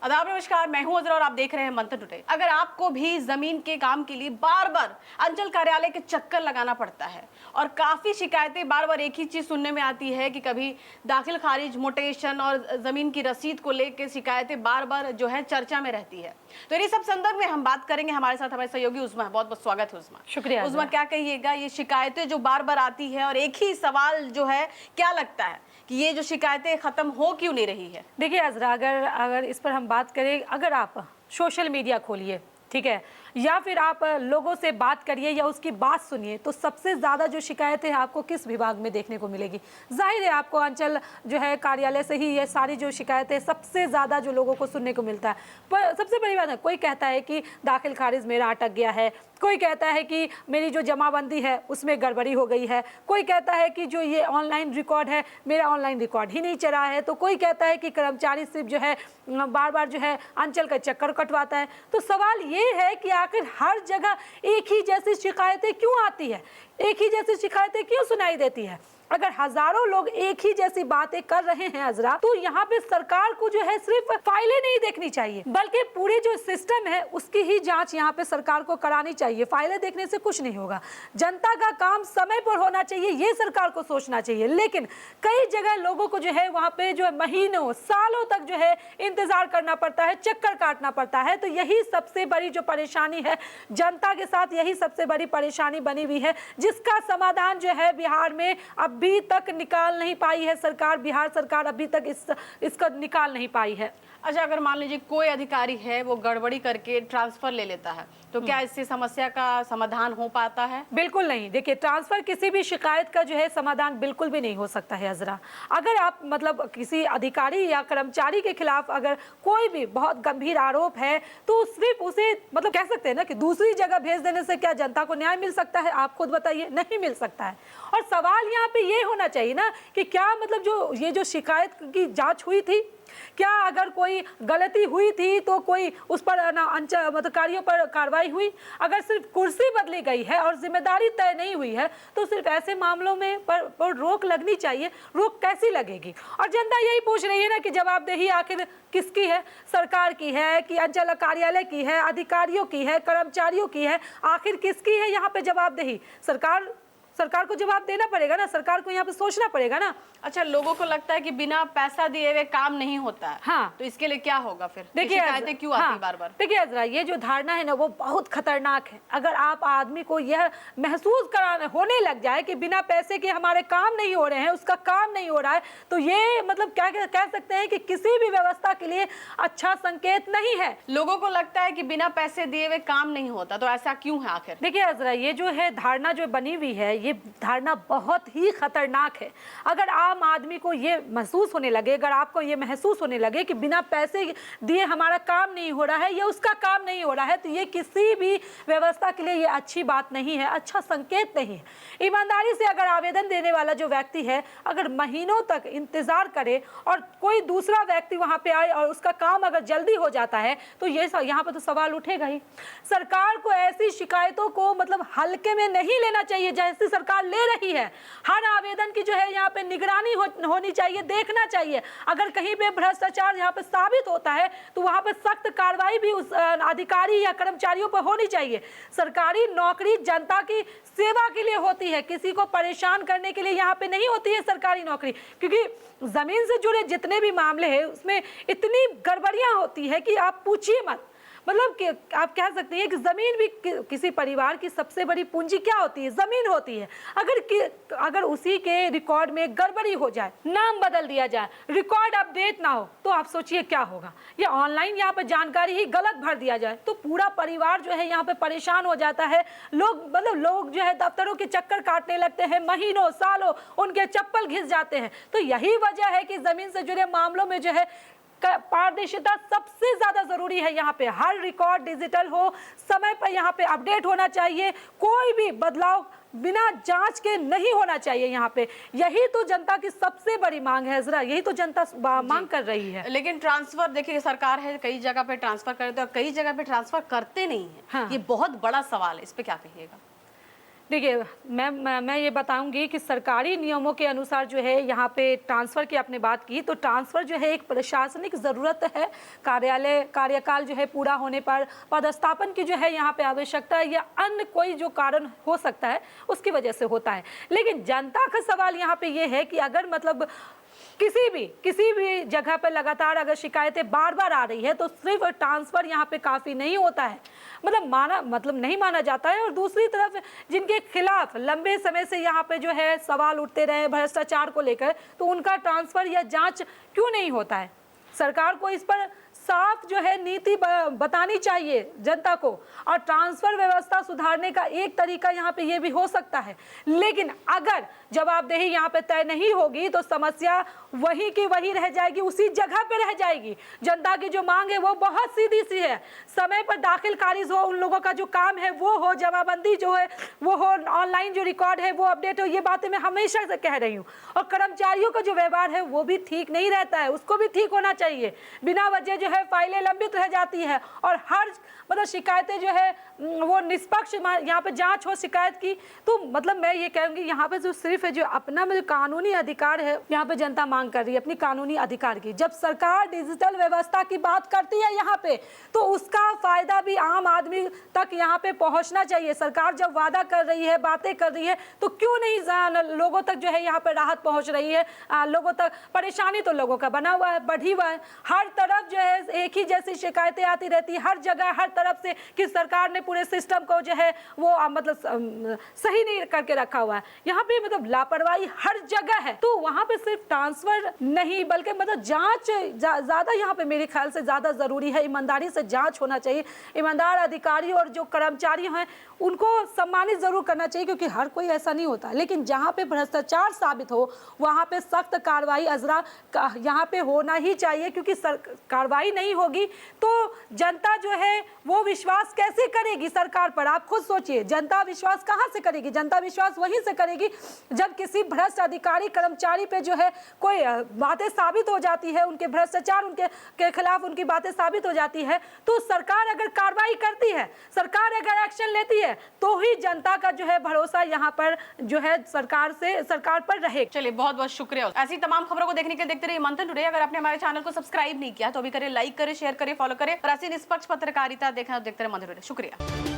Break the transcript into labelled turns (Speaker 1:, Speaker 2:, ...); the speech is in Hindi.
Speaker 1: आदाब, नमस्कार। मैं हूं अजरा और आप देख रहे हैं मंथन टुडे। अगर आपको भी जमीन के काम के लिए बार बार अंचल कार्यालय के चक्कर लगाना पड़ता है और काफी शिकायतें बार बार एक ही चीज सुनने में आती है कि कभी दाखिल खारिज, मोटेशन और जमीन की रसीद को लेकर शिकायतें बार बार जो है चर्चा में रहती है, तो इन्हीं सब संदर्भ में हम बात करेंगे। हमारे साथ हमारे सहयोगी उज़मा, बहुत बहुत स्वागत है उज़मा।
Speaker 2: शुक्रिया।
Speaker 1: उज़मा, क्या कहिएगा, ये शिकायतें जो बार बार आती है और एक ही सवाल जो है, क्या लगता है कि ये जो शिकायतें खत्म हो क्यों नहीं रही है?
Speaker 2: देखिए अजरा, अगर इस पर हम बात करें, अगर आप सोशल मीडिया खोलिए, ठीक है, या फिर आप लोगों से बात करिए या उसकी बात सुनिए, तो सबसे ज़्यादा जो शिकायतें आपको किस विभाग में देखने को मिलेगी? जाहिर है आपको अंचल जो है कार्यालय से ही ये सारी जो शिकायतें सबसे ज़्यादा जो लोगों को सुनने को मिलता है। पर सबसे बड़ी बात है, कोई कहता है कि दाखिल खारिज मेरा अटक गया है, कोई कहता है कि मेरी जो जमाबंदी है उसमें गड़बड़ी हो गई है, कोई कहता है कि जो ये ऑनलाइन रिकॉर्ड है मेरा ऑनलाइन रिकॉर्ड ही नहीं चला है, तो कोई कहता है कि कर्मचारी सिर्फ जो है बार बार जो है अंचल का चक्कर कटवाता है। तो सवाल ये है कि आखिर हर जगह एक ही जैसी शिकायतें क्यों आती है, एक ही जैसी शिकायतें क्यों सुनाई देती है? अगर हजारों लोग एक ही जैसी बातें कर रहे हैं अजरा, तो यहाँ पे सरकार को जो है सिर्फ फाइलें नहीं देखनी चाहिए, बल्कि पूरे जो सिस्टम है उसकी ही जांच यहाँ पे सरकार को करानी चाहिए। फाइलें देखने से कुछ नहीं होगा, जनता का काम समय पर होना चाहिए, ये सरकार को सोचना चाहिए। लेकिन कई जगह लोगों को जो है वहाँ पे जो है महीनों सालों तक जो है इंतजार करना पड़ता है, चक्कर काटना पड़ता है। तो यही सबसे बड़ी जो परेशानी है जनता के साथ, यही सबसे बड़ी परेशानी बनी हुई है, जिसका समाधान जो है बिहार में अभी तक निकाल नहीं पाई है सरकार। बिहार सरकार अभी तक इसका निकाल नहीं पाई है।
Speaker 1: अच्छा, अगर मान लीजिए कोई अधिकारी है वो गड़बड़ी करके ट्रांसफर ले लेता है, तो क्या इससे समस्या का समाधान हो पाता है?
Speaker 2: बिल्कुल नहीं। देखिए, ट्रांसफर किसी भी शिकायत का जो है समाधान बिल्कुल भी नहीं हो सकता है अजरा। अगर आप मतलब किसी अधिकारी या कर्मचारी के खिलाफ अगर कोई भी बहुत गंभीर आरोप है, तो सिर्फ उसे मतलब कह सकते हैं ना कि दूसरी जगह भेज देने से क्या जनता को न्याय मिल सकता है? आप खुद बताइए, नहीं मिल सकता है। और सवाल यहाँ पे ये होना चाहिए ना कि क्या मतलब जो ये जो शिकायत की जांच हुई थी, क्या अगर कोई गलती हुई थी तो कोई उस पर अधिकारियों पर कार्रवाई हुई? अगर सिर्फ कुर्सी बदली गई है और जिम्मेदारी तय नहीं हुई है, तो सिर्फ ऐसे मामलों में पर रोक लगनी चाहिए। रोक कैसी लगेगी? और जनता यही पूछ रही है ना कि जवाबदेही आखिर किसकी है? सरकार की है कि अंचल कार्यालय की है, अधिकारियों की है, कर्मचारियों की है? आखिर किसकी है यहाँ पे जवाबदेही? सरकार को जवाब देना पड़ेगा ना, सरकार को यहाँ पे सोचना पड़ेगा ना।
Speaker 1: अच्छा, लोगों को लगता है कि बिना पैसा दिए हुए काम नहीं होता है।
Speaker 2: हाँ,
Speaker 1: तो इसके लिए क्या होगा फिर?
Speaker 2: देखिए
Speaker 1: शिकायतें क्यों आती बार बार?
Speaker 2: देखिए अजरा, ये जो धारणा है ना वो बहुत खतरनाक है। अगर आप आदमी को यह महसूस कराने होने लग जाए कि बिना पैसे के हमारे काम नहीं हो रहे हैं, उसका काम नहीं हो रहा है, तो ये मतलब क्या कह सकते हैं कि किसी भी व्यवस्था के लिए अच्छा संकेत नहीं है।
Speaker 1: लोगों को लगता है कि बिना पैसे दिए हुए काम नहीं होता, तो ऐसा क्यों है आखिर?
Speaker 2: देखिए अजरा, ये जो है धारणा जो बनी हुई है, ये धारणा बहुत ही खतरनाक है। अगर आम आदमी को ये महसूस होने लगे, अगर आपको ये महसूस होने लगे कि बिना पैसे दिए हमारा काम नहीं हो रहा है या उसका काम नहीं हो रहा है, तो ये किसी भी व्यवस्था के लिए ये अच्छी बात नहीं है, अच्छा संकेत नहीं है। ईमानदारी से अगर आवेदन देने वाला जो व्यक्ति है अगर महीनों तक इंतजार करे और कोई दूसरा व्यक्ति वहां पे आए और उसका काम अगर जल्दी हो जाता है, तो ये यहाँ पे तो सवाल उठेगा ही। सरकार को ऐसी शिकायतों को मतलब हल्के में नहीं लेना चाहिए जैसी सरकार ले रही है। हर आवेदन की जो है यहाँ पे निगरानी होनी चाहिए, देखना चाहिए। अगर कहीं पे भ्रष्टाचार यहाँ पे साबित होता है तो वहाँ पे सख्त कार्रवाई भी उस अधिकारी या कर्मचारियों पर होनी चाहिए। सरकारी नौकरी जनता की सेवा के लिए होती है, किसी को परेशान करने के लिए यहाँ पे नहीं होती है सरकारी नौकरी। क्योंकि जमीन से जुड़े जितने भी मामले हैं उसमें इतनी गड़बड़ियां होती है कि आप पूछिए मत। मतलब कि आप कह सकते हैं कि जमीन भी किसी परिवार की सबसे बड़ी पूंजी क्या होती है? जमीन होती है। अगर उसी के रिकॉर्ड में गड़बड़ी हो जाए, नाम बदल दिया जाए, रिकॉर्ड अपडेट ना हो, तो आप सोचिए क्या होगा। या ऑनलाइन यहाँ पे जानकारी ही गलत भर दिया जाए, तो पूरा परिवार जो है यहाँ पे परेशान हो जाता है। लोग जो है दफ्तरों के चक्कर काटने लगते हैं, महीनों सालों उनके चप्पल घिस जाते हैं। तो यही वजह है कि जमीन से जुड़े मामलों में जो है पारदर्शिता सबसे ज्यादा जरूरी है। यहाँ पे हर रिकॉर्ड डिजिटल हो, समय पर यहाँ पे अपडेट होना चाहिए, कोई भी बदलाव बिना जांच के नहीं होना चाहिए यहाँ पे। यही तो जनता की सबसे बड़ी मांग है जरा, यही तो जनता मांग कर रही है।
Speaker 1: लेकिन ट्रांसफर देखिए, सरकार है कई जगह पे ट्रांसफर करते हैं और कई जगह पे ट्रांसफर करते नहीं है। हाँ। ये बहुत बड़ा सवाल है, इस पे क्या कहिएगा?
Speaker 2: देखिए, मैं ये बताऊंगी कि सरकारी नियमों के अनुसार जो है यहाँ पे ट्रांसफ़र की आपने बात की, तो ट्रांसफ़र जो है एक प्रशासनिक ज़रूरत है। कार्यकाल जो है पूरा होने पर पदस्थापन की जो है यहाँ पे आवश्यकता है या अन्य कोई जो कारण हो सकता है उसकी वजह से होता है। लेकिन जनता का सवाल यहाँ पे ये है कि अगर मतलब किसी भी जगह पर लगातार अगर शिकायतें बार बार आ रही है तो सिर्फ ट्रांसफ़र यहाँ पे काफ़ी नहीं होता है, मतलब नहीं माना जाता है। और दूसरी तरफ जिनके खिलाफ लंबे समय से यहाँ पे जो है सवाल उठते रहे भ्रष्टाचार को लेकर, तो उनका ट्रांसफ़र या जांच क्यों नहीं होता है? सरकार को इस पर साफ जो है नीति बतानी चाहिए जनता को। और ट्रांसफर व्यवस्था सुधारने का एक तरीका यहाँ पे ये भी हो सकता है, लेकिन अगर जवाबदेही यहाँ पे तय नहीं होगी तो समस्या वही की वही रह जाएगी, उसी जगह पे रह जाएगी। जनता की जो मांग है वो बहुत सीधी सी है, समय पर दाखिल खारिज हो, उन लोगों का जो काम है वो हो, जमाबंदी जो है वो हो, ऑनलाइन जो रिकॉर्ड है वो अपडेट हो। ये बातें मैं हमेशा से कह रही हूँ। और कर्मचारियों का जो व्यवहार है वो भी ठीक नहीं रहता है, उसको भी ठीक होना चाहिए। बिना वजह जो है फाइलें लंबित रह जाती है और हर मतलब शिकायतें जो है वो निष्पक्ष यहाँ पे जांच हो शिकायत की। तो मतलब मैं ये कहूँगी यहाँ पे जो सिर्फ है जो अपना जो कानूनी अधिकार है, यहाँ पे जनता मांग कर रही है अपनी कानूनी अधिकार की। जब सरकार डिजिटल व्यवस्था की बात करती है यहाँ पे, तो उसका फायदा भी आम आदमी तक यहाँ पे पहुँचना चाहिए। सरकार जब वादा कर रही है, बातें कर रही है, तो क्यों नहीं लोगों तक जो है यहाँ पे राहत पहुँच रही है? लोगों तक परेशानी तो लोगों का बना हुआ है, बढ़ी हुआ है। हर तरफ जो है एक ही जैसी शिकायतें आती रहती है, हर जगह हर तरफ से, कि सरकार ने पूरे सिस्टम को जो है वो मतलब सही नहीं करके रखा हुआ है। यहाँ पे मतलब लापरवाही हर जगह है। तो वहाँ पे सिर्फ ट्रांसफर नहीं बल्कि मतलब जांच ज्यादा यहाँ पे मेरे ख्याल से ज्यादा जरूरी है। ईमानदारी से जांच होना चाहिए। ईमानदार अधिकारी और जो कर्मचारी हैं उनको सम्मानित जरूर करना चाहिए, क्योंकि हर कोई ऐसा नहीं होता। लेकिन जहाँ पे भ्रष्टाचार साबित हो वहाँ पे सख्त कार्रवाई अजरा यहाँ पे होना ही चाहिए, क्योंकि कार्रवाई नहीं होगी तो जनता जो है वो विश्वास कैसे करेगी सरकार पर? आप खुद सोचिए, जनता विश्वास कहाँ से करेगी? जनता विश्वास वहीं से करेगी जब किसी भ्रष्ट अधिकारी कर्मचारी पे जो है कोई बातें साबित हो जाती है, उनके भ्रष्टाचार उनके खिलाफ उनकी बातें साबित हो जाती है। तो सरकार अगर कार्रवाई करती है, सरकार अगर एक्शन लेती है, तो ही जनता का जो है भरोसा यहाँ पर जो है सरकार पर रहे।
Speaker 1: चलिए, बहुत बहुत शुक्रिया। ऐसी तमाम खबरों को देखने के लिए देखते रहिए मंथन टुडे। अगर आपने हमारे चैनल को सब्सक्राइब नहीं किया तो अभी करें, लाइक करें, शेयर करें, फॉलो करें और ऐसी निष्पक्ष पत्रकारिता देखना देखते रहे मंथन टुडे। शुक्रिया।